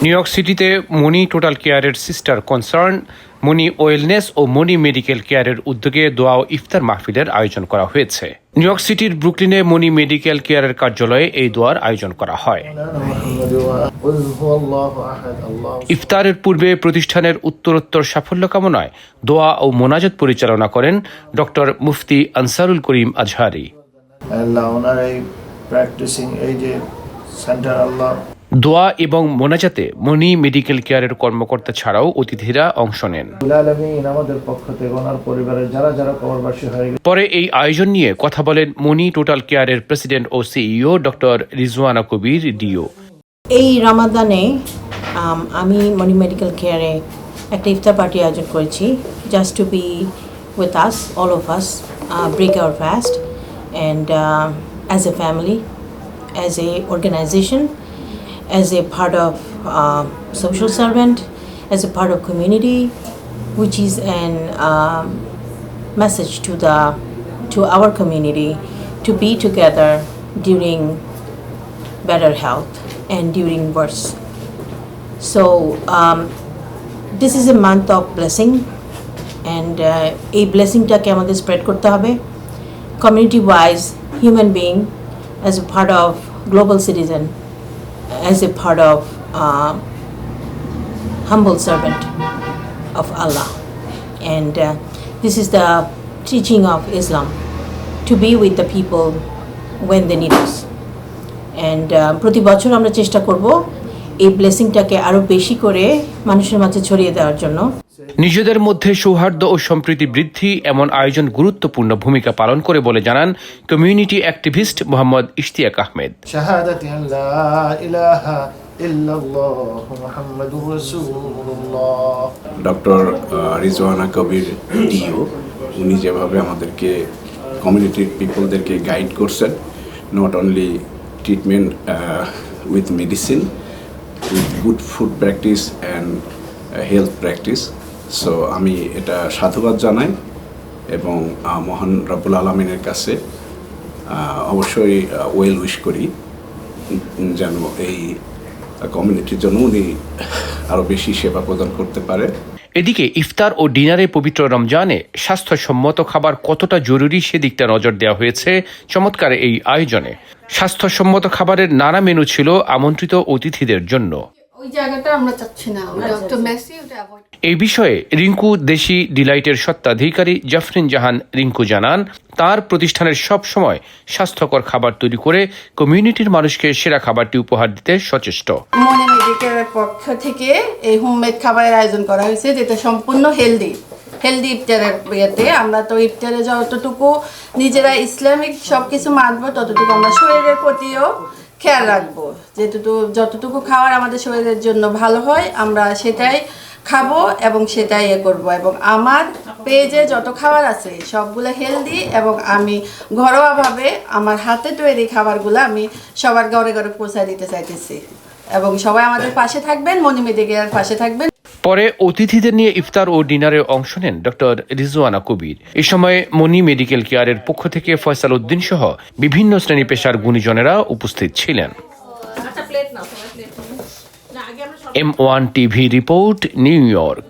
New York সিটিতে মনি total কেয়ারের sister concern, মনি wellness ও মনি medical কেয়ারের উদ্যোগে দোয়া ও ইফতার মাহফিলের আয়োজন করা হয়েছে। নিউ ইয়র্ক সিটির ব্রুকলিনে মনি মেডিকেল কেয়ারের কার্যালয়ে এই দোয়ার আয়োজন করা হয়। ইফতারের পূর্বে প্রতিষ্ঠানের উত্তরোত্তর সাফল্য কামনায় দোয়া ও মোনাজাত পরিচালনা করেন ডক্টর মুফতি আনসারুল করিম আজহারি। দোয়া এবং মোনাজাতে মনি মেডিকেল কেয়ারের কর্মকর্তা ছাড়াও অতিথিরা অংশ নেন। পরে এই আয়োজন নিয়ে কথা বলেন মনি টোটাল কেয়ারের প্রেসিডেন্ট ও CEO doctor Rizwana Kabir deo. এই রমাদানে আমি মনি মেডিকেল কেয়ারে একটা ইফতার পার্টি আয়োজন করেছি, just to be with us, all of us, break our fast and as a family, as an organisation, as a part of social servant, as a part of community, which is an message to our community to be together during better health and during worse. So this is a month of blessing, and a blessing take amader spread korte hobe community wise, human being, as a part of global citizen, as a part of humble servant of Allah. And this is the teaching of Islam, to be with the people when they need us. And প্রতি বছর আমরা চেষ্টা করব এই ব্লেসিংটাকে আরো বেশি করে মানুষের মাঝে ছড়িয়ে দেওয়ার জন্য। নিজেদের মধ্যে সৌহার্দ্য ও সম্প্রীতি বৃদ্ধি এমন আয়োজন গুরুত্বপূর্ণ ভূমিকা পালন করে বলে জানান community activist Mohammad Ishtiaq Ahmed. Doctor Rizwana Kabir ডিও, উনি যেভাবে আমাদেরকে কমিউনিটির পিপলদেরকে গাইড করছেন, not only treatment with medicine, with good food practice and health practice. So আমি এটা সাধুবাদ জানাই এবং মহান রব্বুল আলামিনের কাছে অবশ্যই ওয়েল উইশ করি যেন এই কমিউনিটির জন্য উনি আরও বেশি সেবা প্রদান করতে পারে। এদিকে ইফতার ও ডিনারে পবিত্র রমজানে স্বাস্থ্যসম্মত খাবার কতটা জরুরি সেদিকটা নজর দেওয়া হয়েছে চমৎকার এই আয়োজনে। স্বাস্থ্যসম্মত খাবারের নানা মেনু ছিল আমন্ত্রিত অতিথিদের জন্য। এই বিষয়ে রিঙ্কু দেশি ডিলাইটের স্বত্বাধিকারী জাফরিন জাহান রিঙ্কু জানান, তার প্রতিষ্ঠানের সব সময় স্বাস্থ্যকর খাবার তৈরি করে কমিউনিটির মানুষকে সেরা খাবারটি উপহার দিতে সচেষ্ট। মনি মেডিকেলের পক্ষ থেকে এই হোমমেড খাবারের আয়োজন করা হয়েছে, যেটা সম্পূর্ণ হেলদি ইফতারের ইয়েতে। আমরা তো ইফতারে যতটুকু নিজেরা ইসলামিক সবকিছু মানবো, ততটুকু আমরা শরীরের প্রতিও খেয়াল রাখবো। যতটুকু খাবার আমাদের শরীরের জন্য ভালো হয় আমরা সেটাই খাবো এবং সেটাই করব। এবং আমার পেজে যত খাবার আছে সবগুলো হেলদি, এবং আমি ঘরোয়াভাবে আমার হাতে তৈরি খাবারগুলো আমি সবার ঘরে ঘরে পৌঁছে দিতে চাইতেছি। এবং সবাই আমাদের পাশে থাকবেন, মনি মেডিকেলের পাশে থাকবেন। পরে অতিথিদের নিয়ে ইফতার ও ডিনারে অংশ নেন ডক্টর রিজওয়ানা কবির। এ সময় মনি মেডিকেল কেয়ারের পক্ষ থেকে ফয়সাল উদ্দিন সহ বিভিন্ন শ্রেণী পেশার গুণীজনেরা উপস্থিত ছিলেন। M1 TV report, new York.